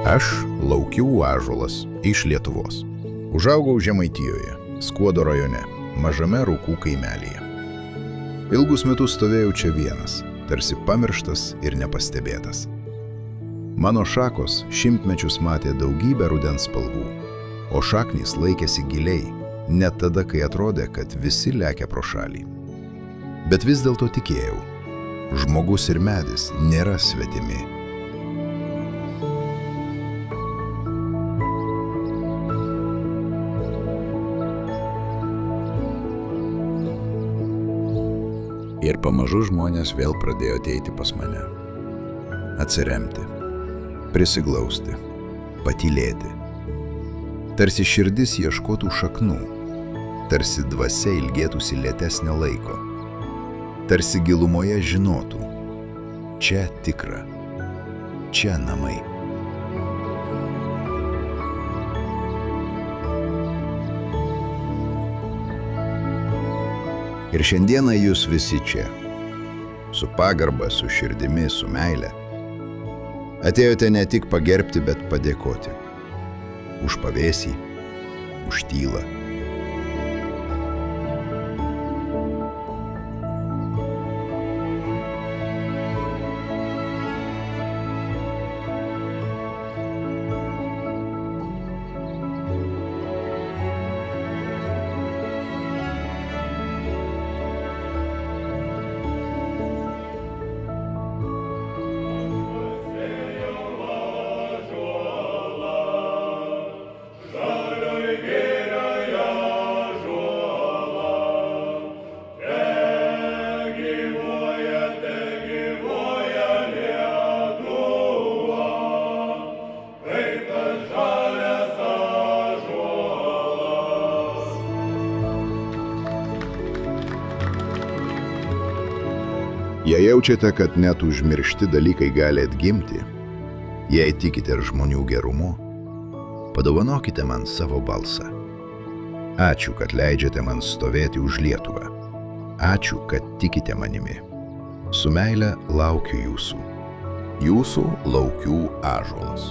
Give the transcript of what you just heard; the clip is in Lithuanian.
Aš Laukių ąžuolas iš Lietuvos. Užaugau Žemaitijoje, Skuodo rajone, mažame Rukų kaimelyje. Ilgus metus stovėjau čia vienas, tarsi pamirštas ir nepastebėtas. Mano šakos šimtmečius matė daugybę rudens spalvų, o šaknys laikėsi giliai, net tada, kai atrodė, kad visi lekia pro šalį. Bet vis dėlto tikėjau, žmogus ir medis nėra svetimi. Ir pamažu žmonės vėl pradėjo ateiti pas mane. Atsiremti, prisiglausti, patylėti. Tarsi širdis ieškotų šaknų, tarsi dvasia ilgėtųsi lėtesnio laiko, tarsi gilumoje žinotų, čia tikra, čia namai. Ir šiandieną jūs visi čia, su pagarba, su širdimi, su meile. Atėjote ne tik pagerbti, bet padėkoti. Už pavėsį, už tylą. Jei jaučiate, kad net užmiršti dalykai gali atgimti, jei tikite žmonių gerumu, padovanokite man savo balsą. Ačiū, kad leidžiate man stovėti už Lietuvą. Ačiū, kad tikite manimi. Su meile laukiu jūsų. Jūsų Laukių ąžuolas.